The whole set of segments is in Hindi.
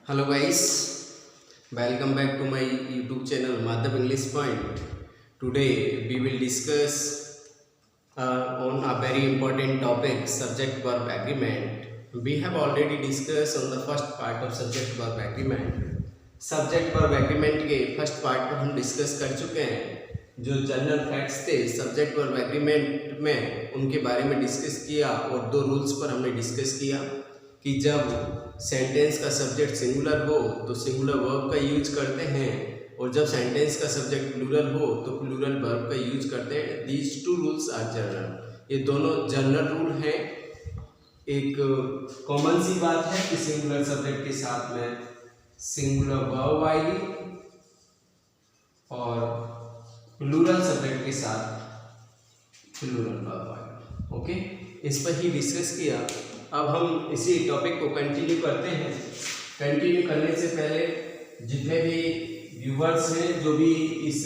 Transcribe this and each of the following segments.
Hello guys, welcome back to my YouTube channel Madhav English Point. Today we will discuss on a very important topic, subject verb agreement. We have already discussed on the first part of subject verb agreement. Subject verb agreement के फर्स्ट पार्ट पर हम डिस्कस कर चुके हैं। जो जनरल फैक्ट्स थे सब्जेक्ट वर्ब एग्रीमेंट में उनके बारे में डिस्कस किया और दो रूल्स पर हमने डिस्कस किया कि जब सेंटेंस का सब्जेक्ट सिंगुलर हो तो सिंगुलर वर्ब का यूज करते हैं और जब सेंटेंस का सब्जेक्ट प्लूरल हो तो प्लूरल वर्ब का यूज करते हैं। These two rules are general, ये दोनों जनरल रूल हैं। एक कॉमन सी बात है कि सिंगुलर सब्जेक्ट के साथ में सिंगुलर वर्ब आएगी और प्लूरल सब्जेक्ट के साथ प्लूरल वर्ब आएगी। ओके, इस पर ही डिस्कस किया। अब हम इसी टॉपिक को कंटिन्यू करते हैं। कंटिन्यू करने से पहले जितने भी व्यूवर्स हैं जो भी इस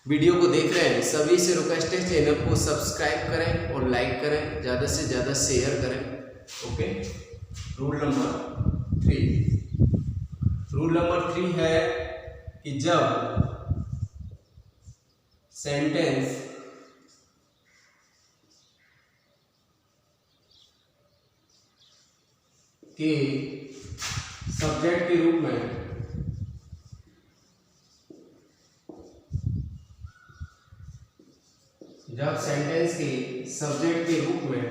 वीडियो को देख रहे हैं सभी से रिक्वेस्ट है चैनल को सब्सक्राइब करें और लाइक करें, ज़्यादा से ज़्यादा शेयर करें। ओके, रूल नंबर 3 है कि जब सेंटेंस के सब्जेक्ट के रूप में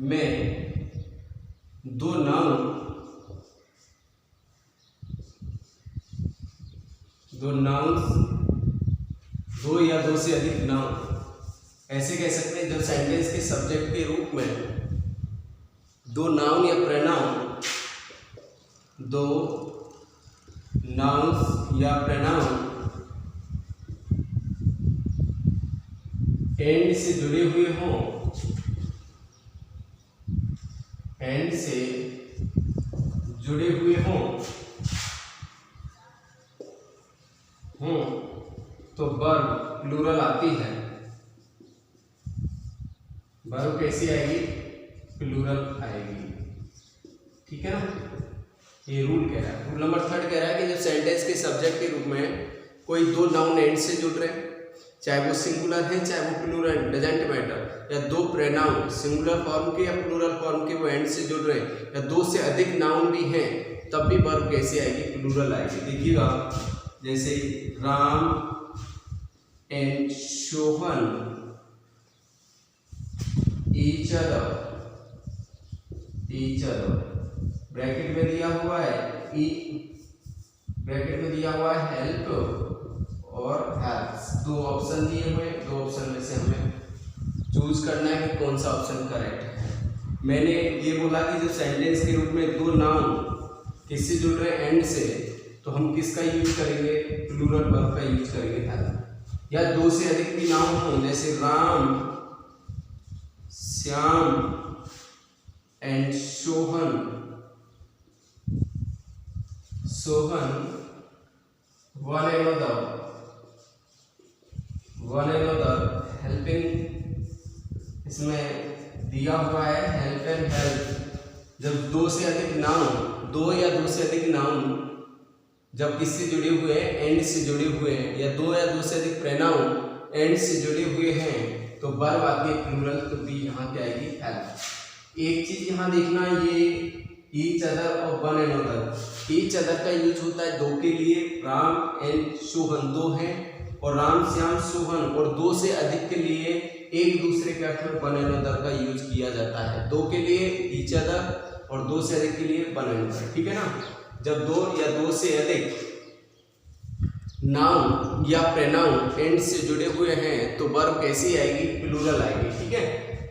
मैं दो नाउन्स दो या दो से अधिक नाउन, ऐसे कह सकते हैं जब सेंटेंस के सब्जेक्ट के रूप में दो नाउन या प्रोनाउन, दो नाउन्स या प्रोनाउन एंड से जुड़े हुए हों, एंड से जुड़े हुए हों तो वर्ब प्लूरल आती है। वर्ब कैसी आएगी? प्लूरल आएगी। ठीक है ना, ये रूल कह रहा है। रूल नंबर 3 कह रहा है कि जब सेंटेंस के सब्जेक्ट के रूप में कोई दो नाउन एंड से जुड़ रहे हैं, चाहे वो सिंगुलर है चाहे वो प्लूरल, डजेंट मैटर, या दो प्रोनाउन सिंगुलर फॉर्म के या प्लूरल फॉर्म के वो एंड से जुड़ रहे हैं, या दो से अधिक नाउन भी हैं, तब भी वर्ब कैसे आएगी? प्लूरल आएगी। देखिएगा, जैसे Ram and Shobhan each other, bracket में दिया हुआ है ब्रैकेट में दिया हुआ है हेल्प और हेल्प्स, दो ऑप्शन दिए हुए हैं। दो ऑप्शन में से हमें चूज करना है कि कौन सा ऑप्शन करेक्ट है। मैंने ये बोला कि जब सेंटेंस के रूप में दो नाउन किससे जुड़ रहे हैं? एंड से, तो हम किसका यूज करेंगे? प्लूरल वर्ब का यूज करेंगे हेल्प। या दो से अधिक भी नाउन हो, जैसे Ram, Shyam and Sohan one another helping, इसमें दिया हुआ है हेल्प एंड हेल्प। जब दो से अधिक नाउन, दो या दो से अधिक नाउन जब किससे जुड़े हुए हैं? एंड से जुड़े हुए हैं, या दो या दो से अधिक प्रोनाउन एंड से जुड़े हुए हैं, तो वर्ब आती है प्लूरल, तो बी यहाँ क्या आएगी? हेल्प। एक चीज यहाँ देखना, ये ईच अदर और one and other. Each other का यूज होता है दो के लिए, राम एंड सोहन दो हैं, और राम, श्याम, सोहन, और दो से अधिक के लिए एक दूसरे के अर्थ में वन एंड अदर का यूज किया जाता है। दो के लिए ईच अदर और दो से अधिक के लिए वन एंड अदर। ठीक है ना, जब दो या दो से अधिक नाउन या प्रोनाउन एंड से जुड़े हुए हैं तो वर्ब कैसी आएगी? प्लूरल आएगी। ठीक है,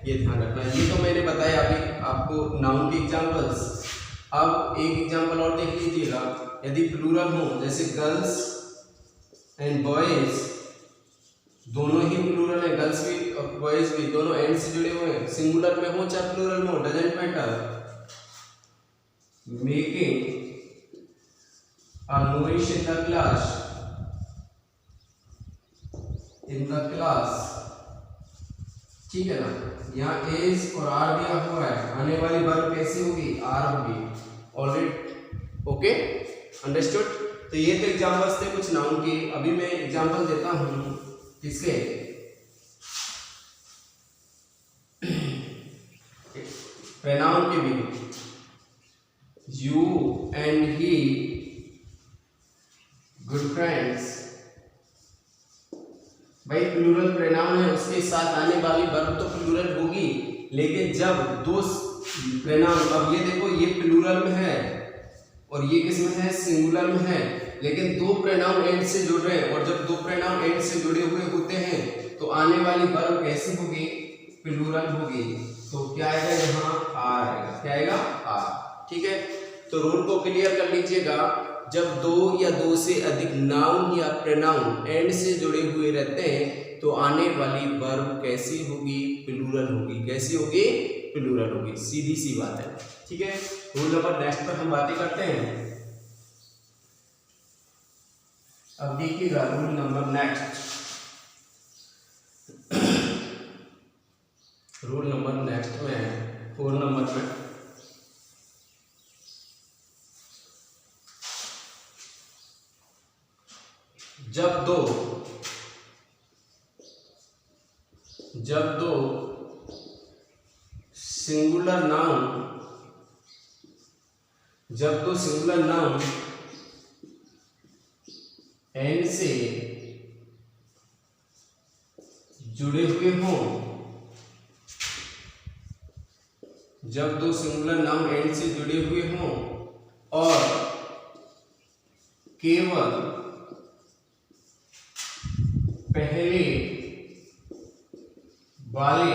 ये ध्यान रखना। ये तो मैंने बताया अभी आपको नाउन के एग्जांपल्स। अब एक एग्जांपल और देख लीजिएगा, यदि प्लूरल हो, जैसे गर्ल्स एंड बॉयज, दोनों ही प्लूरल है, गर्ल्स भी और बॉयज भी, दोनों एंड से जुड़े हुए हैं, सिंगुलर में हो चाहे प्लूरल में हो, doesn't matter. Making a noise in the class ठीक है ना। यहाँ इज और आर दिया हुआ है, आने वाली वर्ब कैसी होगी, आर होगी। Already okay, understood. तो ये तो एग्जांपल्स थे कुछ नाउन के। अभी मैं एग्जांपल देता हूँ किसके, प्रोनाउन के भी। You and he good friends, भाई प्लूरल प्रोनाउन है, उसके साथ आने वाली वर्ब तो प्लूरल होगी, लेकिन जब दो प्रोनाउन, अब ये देखो ये प्लूरल में है और ये किस में है, सिंगुलर में है, लेकिन दो प्रोनाउन एंड से जुड़ रहे हैं, और जब दो प्रोनाउन एंड से जुड़े हुए होते हैं तो आने वाली वर्ब कैसी होगी, प्लूरल होगी। तो क्या आएगा यहाँ, आर आएगा। क्या आएगा, आर। ठीक है, तो रूल को क्लियर कर लीजिएगा। जब दो या दो से अधिक नाउन या प्रोनाउन एंड से जुड़े हुए रहते हैं तो आने वाली वर्ब कैसी होगी, प्लूरल होगी। कैसी होगी, प्लूरल होगी। सीधी सी बात है। ठीक है, रूल नंबर नेक्स्ट पर हम बातें करते हैं। अब देखिएगा rule number next, rule number next में 4 नंबर में जब दो सिंगुलर नाउन, जब दो सिंगुलर नाउन एंड से जुड़े हुए हों, जब दो सिंगुलर नाउन एंड से जुड़े हुए हों और केवल पहले वाले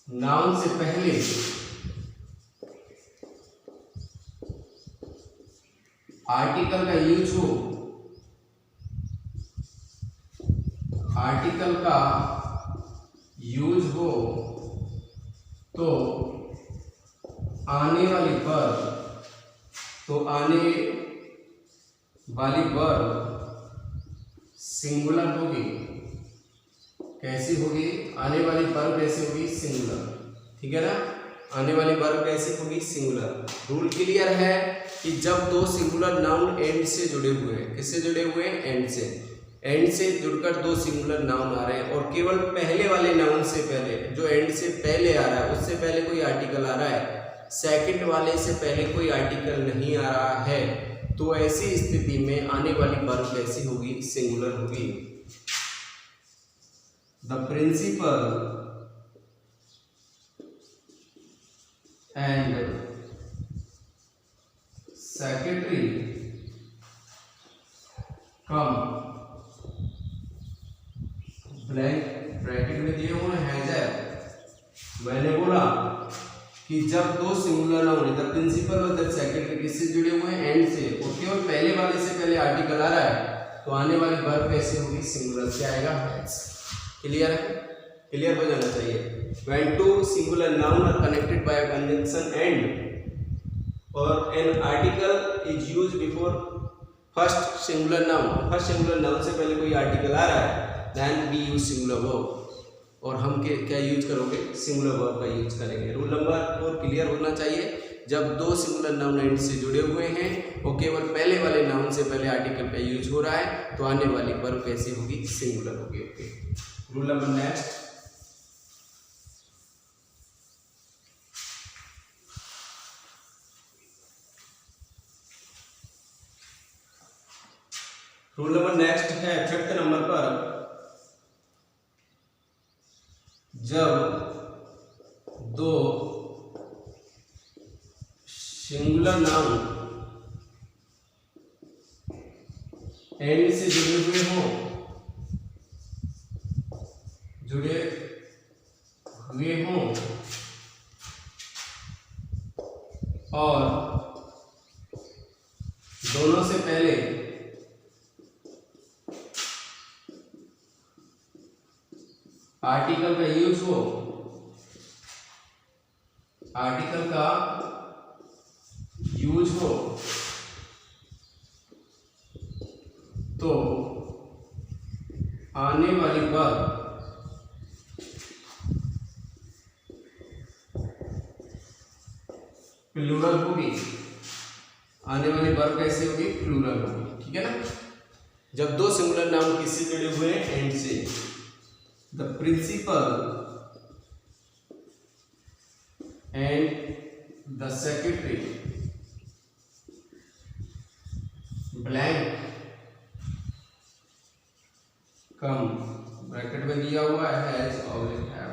नाउन से पहले आर्टिकल का यूज हो, आर्टिकल का यूज हो तो आने वाली वर्ब सिंगुलर होगी। कैसी होगी, आने वाली वर्ब कैसी होगी, सिंगुलर। ठीक है ना, आने वाली वर्ब कैसी होगी, सिंगुलर। रूल क्लियर है कि जब दो सिंगुलर नाउन एंड से जुड़े हुए हैं, किससे जुड़े हुए हैं, एंड से, एंड से जुड़कर दो सिंगुलर नाउन आ रहे हैं और केवल पहले वाले नाउन से पहले, जो एंड से पहले आ रहा है उससे पहले कोई आर्टिकल आ रहा है, सेकंड वाले से पहले कोई आर्टिकल नहीं आ रहा है, तो ऐसी स्थिति में आने वाली वर्ब कैसी होगी, सिंगुलर होगी। The principal and secretary come, blank bracket में दिए हुए हैं। मैंने बोला कि जब दो सिंगुलर नाउन, द प्रिंसिपल और द सेक्रेटरी किससे जुड़े हुए हैं, एंड से, और केवल पहले वाले से पहले आर्टिकल आ रहा है तो आने वाली वर्ब कैसे होगी, सिंगुलर। क्या आएगा, हैज। क्लियर है, क्लियर हो जाना चाहिए। When two singular noun are connected by a conjunction and और an article is used before first singular noun, first singular noun से पहले कोई आर्टिकल आ रहा है, then we use singular verb, और हम क्या यूज करोगे, सिंगुलर वर्ब का यूज करेंगे। रूल नंबर 4 क्लियर होना चाहिए। जब दो सिंगुलर नाउन एंड से जुड़े हुए हैं और केवल पहले वाले नाउन से पहले आर्टिकल का यूज हो रहा है तो आने वाली वर्ब कैसी होगी, सिंगुलर होगी। Okay, rule number next, rule number next है 5th नंबर पर, जब दो सिंगुलर नाउन एंड से जुड़े हुए हों, और दोनों से पहले आर्टिकल का यूज हो, आर्टिकल का यूज हो तो आने वाली वर्ब होगी, प्लूरल होगी, ठीक है ना। जब दो सिंगुलर नाउन किससे जुड़े हुए हैं, एंड से, the principal and the secretary blank come, bracket में दिया हुआ है हैज ऑब्लिक हैव।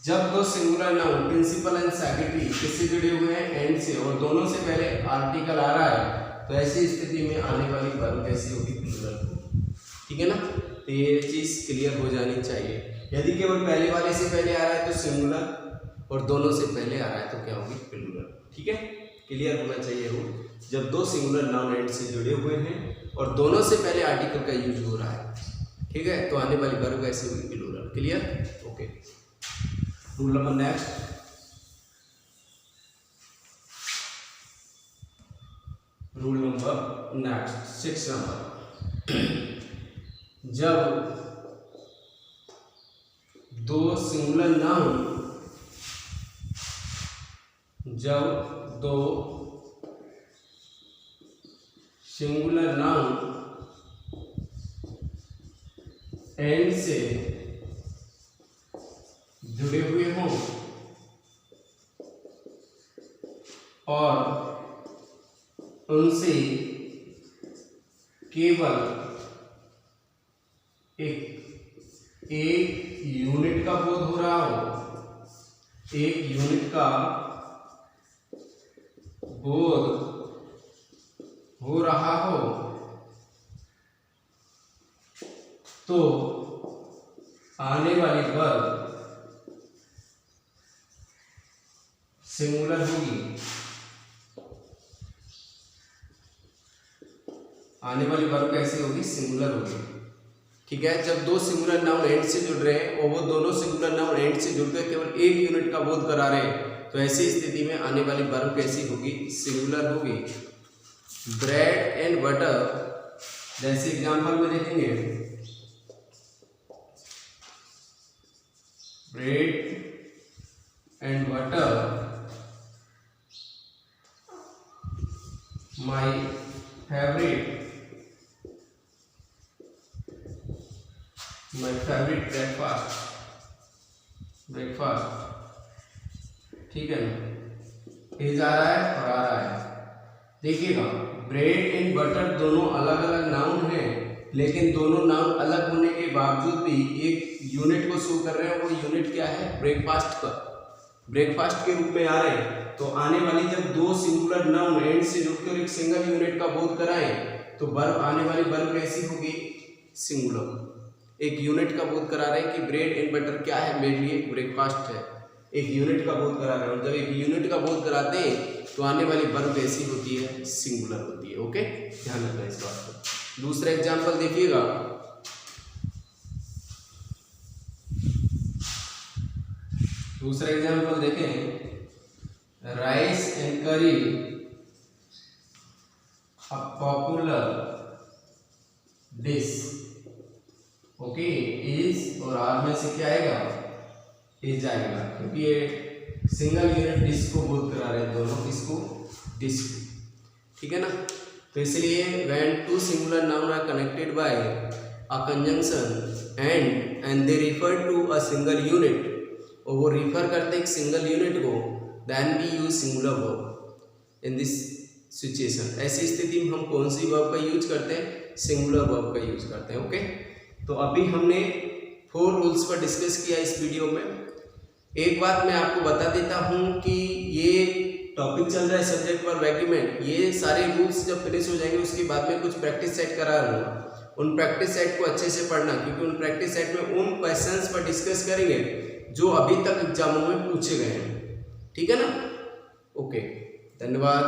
जब दो singular noun principal and secretary किससे जुड़े हुए हैं, एंड से, और दोनों से पहले आर्टिकल आ रहा है, तो ऐसी स्थिति में आने वाली वर्ब कैसी होगी, प्लूरल, ठीक है ना। तो ये चीज क्लियर हो जानी चाहिए। यदि केवल पहले वाले से पहले आ रहा है तो सिंगुलर, और दोनों से पहले आ रहा है तो क्या होगी, प्लूरल, ठीक है। क्लियर होना चाहिए वो। जब दो सिंगुलर नाउन एंड से जुड़े हुए हैं और दोनों से पहले आर्टिकल का यूज हो रहा है, ठीक है, तो आने वाली वर्ब कैसी होगी, plural. Clear, okay. Rule number next, rule number next 6 number, जब दो सिंगुलर नाउन, जब दो सिंगुलर नाउन एंड से जुड़े हुए हों और उनसे केवल एक यूनिट का बोध हो रहा हो, एक यूनिट का बोध हो रहा हो, तो आने वाली वर्ब सिंगुलर होगी। आने वाली वर्ब कैसी होगी, सिंगुलर होगी, ठीक है। जब दो सिंगुलर नाउन एंड से जुड़ रहे हैं और वो दोनों सिंगुलर नाउन एंड से जुड़कर केवल एक यूनिट का बोध करा रहे हैं, तो ऐसी स्थिति में आने वाली वर्ब कैसी होगी, सिंगुलर होगी। ब्रेड एंड बटर, जैसे एग्जांपल में देखेंगे, bread and butter my favourite breakfast, ठीक है ना। ये जा रहा है और आ रहा है, देखिएगा ब्रेड एंड बटर दोनों अलग अलग नाउन हैं, लेकिन दोनों नाउन अलग होने के बावजूद भी एक यूनिट को शो कर रहे हैं। वो यूनिट क्या है, ब्रेकफास्ट का, ब्रेकफास्ट के रूप में आ रहे हैं। तो आने वाली जब दो सिंगुलर नाउन एंड से जुड़कर एक सिंगल यूनिट का बोध कराएं, तो वर्ब आने वाली वर्ब कैसी होगी, सिंगुलर। एक यूनिट का बोध करा रहे हैं कि ब्रेड एंड बटर क्या है, मेरे लिए ब्रेकफास्ट है, एक यूनिट का बोध करा रहे हैं। जब एक यूनिट का बोध कराते हैं तो आने वाली वर्ब कैसी होती है, सिंगुलर होती है, ओके, ध्यान रखना इस बात को। दूसरा एग्जांपल देखिएगा, दूसरा एग्जांपल देखें, राइस एंड करी a popular dish, okay, is और आर में से क्या आएगा, इज आएगा, क्योंकि ये सिंगल यूनिट डिश को बोध करा रहे हैं, दोनों किसको, डिश को, ठीक है ना। तो इसलिए when two singular noun are connected by a conjunction and they refer to a single unit, और वो रिफर करते एक सिंगल यूनिट को, then we use singular verb in this situation. ऐसी स्थिति में हम कौन सी वर्ब का यूज करते हैं, सिंगुलर वर्ब का यूज करते हैं, ओके। तो अभी हमने 4 रूल्स पर डिस्कस किया इस वीडियो में। एक बात मैं आपको बता देता हूँ कि ये टॉपिक चल रहा है सब्जेक्ट वर्ब एग्रीमेंट, ये सारे रूल्स जब फिनिश हो जाएंगे उसके बाद में कुछ प्रैक्टिस सेट करा लूँगा। उन प्रैक्टिस सेट को अच्छे से पढ़ना, क्योंकि उन प्रैक्टिस सेट में उन क्वेश्चंस पर डिस्कस करेंगे जो अभी तक एग्जामों में पूछे गए हैं, ठीक है ना। ओके, धन्यवाद।